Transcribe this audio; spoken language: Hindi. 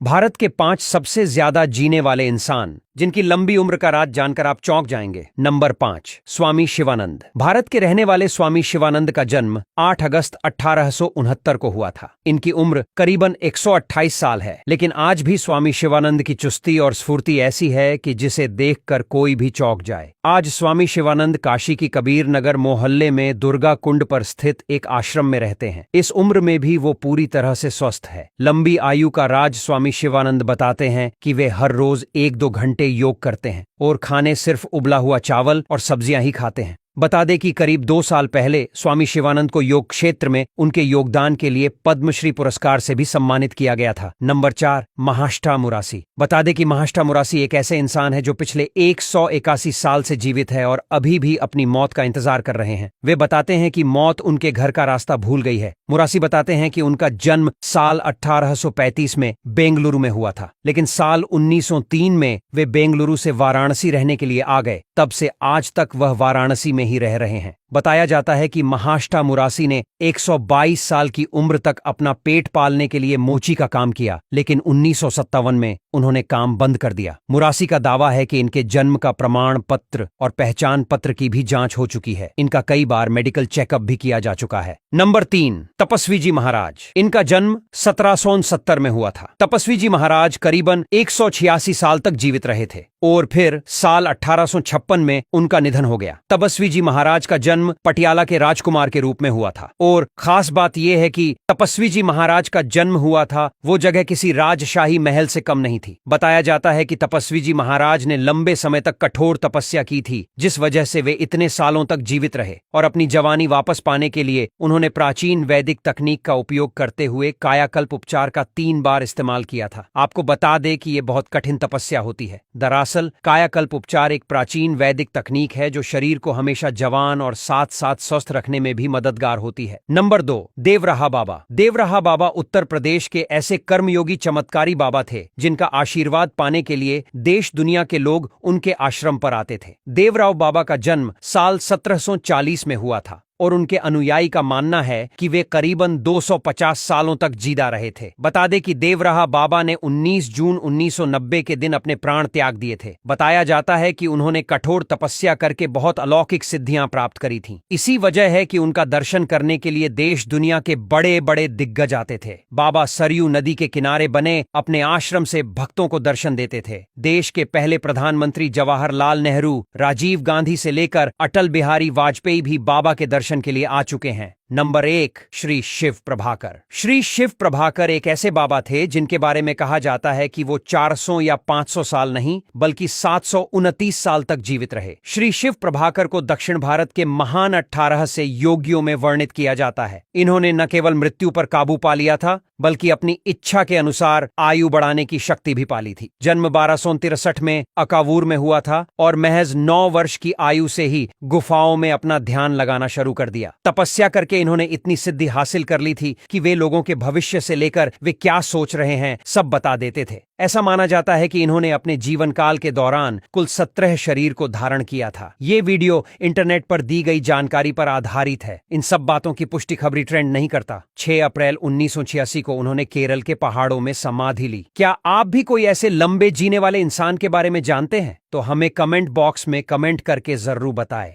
भारत के 5 सबसे ज्यादा जीने वाले इंसान जिनकी लंबी उम्र का राज जानकर आप चौंक जाएंगे। नंबर 5, स्वामी शिवानंद। भारत के रहने वाले स्वामी शिवानंद का जन्म 8 अगस्त 1869 को हुआ था। इनकी उम्र करीबन 128 साल है, लेकिन आज भी स्वामी शिवानंद की चुस्ती और स्फूर्ति ऐसी है कि जिसे देखकर कोई भी चौंक जाए। आज स्वामी शिवानंद काशी की कबीर नगर मोहल्ले में दुर्गा कुंड पर स्थित एक आश्रम में रहते हैं। इस उम्र में भी वो पूरी तरह से स्वस्थ है। लंबी आयु का राज स्वामी शिवानंद बताते हैं कि वे हर रोज 1-2 घंटे योग करते हैं और खाने सिर्फ उबला हुआ चावल और सब्जियां ही खाते हैं। बता दें कि करीब 2 साल पहले स्वामी शिवानंद को योग क्षेत्र में उनके योगदान के लिए पद्मश्री पुरस्कार से भी सम्मानित किया गया था। नंबर 4, महाष्टा मुरासी। बता दें कि महाष्टा मुरासी एक ऐसे इंसान है जो पिछले 181 साल से जीवित है और अभी भी अपनी मौत का इंतजार कर रहे हैं। वे बताते हैं कि मौत उनके घर का रास्ता भूल गई है। मुरासी बताते हैं कि उनका जन्म साल 1835 में बेंगलुरु में हुआ था, लेकिन साल 1903 में वे बेंगलुरु से वाराणसी रहने के लिए आ गए। तब से आज तक वह वाराणसी में ही रह रहे हैं। बताया जाता है कि महाष्टा मुरासी ने 122 साल की उम्र तक अपना पेट पालने के लिए मोची का काम किया, लेकिन 1957 में उन्होंने काम बंद कर दिया। मुरासी का दावा है कि इनके जन्म का प्रमाण पत्र और पहचान पत्र की भी जांच हो चुकी है। इनका कई बार मेडिकल चेकअप भी किया जा चुका है। नंबर 3, तपस्वी जी महाराज। इनका जन्म 1769 में हुआ था। तपस्वी जी महाराज करीबन 186 साल तक जीवित रहे थे और फिर साल 1856 में उनका निधन हो गया। तपस्वी जी महाराज का जन्म पटियाला के राजकुमार के रूप में हुआ था और खास बात यह है कि तपस्वी जी महाराज का जन्म हुआ था वो जगह किसी राजशाही महल से कम नहीं थी। बताया जाता है कि तपस्वी जी महाराज ने लंबे समय तक कठोर तपस्या की थी, जिस वजह से वे इतने सालों तक जीवित रहे और अपनी जवानी वापस पाने के लिए उन्होंने प्राचीन वैदिक तकनीक का उपयोग करते हुए कायाकल्प उपचार का 3 बार इस्तेमाल किया था। आपको बता दें कि यह बहुत कठिन तपस्या होती है। दरअसल कायाकल्प उपचार एक प्राचीन वैदिक तकनीक है जो शरीर को हमेशा जवान और साथ साथ स्वस्थ रखने में भी मददगार होती है। नंबर 2, देवराहा बाबा। देवराहा बाबा उत्तर प्रदेश के ऐसे कर्मयोगी चमत्कारी बाबा थे जिनका आशीर्वाद पाने के लिए देश दुनिया के लोग उनके आश्रम पर आते थे। देवराव बाबा का जन्म साल 1740 में हुआ था और उनके अनुयायी का मानना है कि वे करीबन 250 सालों तक जीदा रहे थे। बता दें कि देवराहा बाबा ने 19 जून 1990 के दिन अपने प्राण त्याग दिए थे। बताया जाता है कि उन्होंने कठोर तपस्या करके बहुत अलौकिक सिद्धियां प्राप्त करी थीं। इसी वजह है कि उनका दर्शन करने के लिए देश दुनिया के बड़े बड़े दिग्गज आते थे। बाबा सरयू नदी के किनारे बने अपने आश्रम से भक्तों को दर्शन देते थे। देश के पहले प्रधानमंत्री जवाहरलाल नेहरू, राजीव गांधी से लेकर अटल बिहारी वाजपेयी भी बाबा के दर्शन के लिए आ चुके हैं। नंबर 1, श्री शिव प्रभाकर। श्री शिव प्रभाकर एक ऐसे बाबा थे जिनके बारे में कहा जाता है कि वो 400 या 500 साल नहीं बल्कि 729 साल तक जीवित रहे। श्री शिव प्रभाकर को दक्षिण भारत के महान 18 से योगियों में वर्णित किया जाता है। इन्होंने न केवल मृत्यु पर काबू पा लिया था बल्कि अपनी इच्छा के अनुसार आयु बढ़ाने की शक्ति भी पाली थी। जन्म 1263 में अकावूर में हुआ था और महज 9 वर्ष की आयु से ही गुफाओं में अपना ध्यान लगाना शुरू कर दिया। तपस्या करके इन्होंने इतनी सिद्धि हासिल कर ली थी कि वे लोगों के भविष्य से लेकर वे क्या सोच रहे हैं सब बता देते थे। ऐसा माना जाता है कि इन्होंने अपने जीवन काल के दौरान कुल 17 शरीर को धारण किया था। ये वीडियो इंटरनेट पर दी गई जानकारी पर आधारित है। इन सब बातों की पुष्टि खबरी ट्रेंड नहीं करता। 6 अप्रैल 1986 को उन्होंने केरल के पहाड़ों में समाधि ली। क्या आप भी कोई ऐसे लंबे जीने वाले इंसान के बारे में जानते हैं? तो हमें कमेंट बॉक्स में कमेंट करके जरूर बताएं।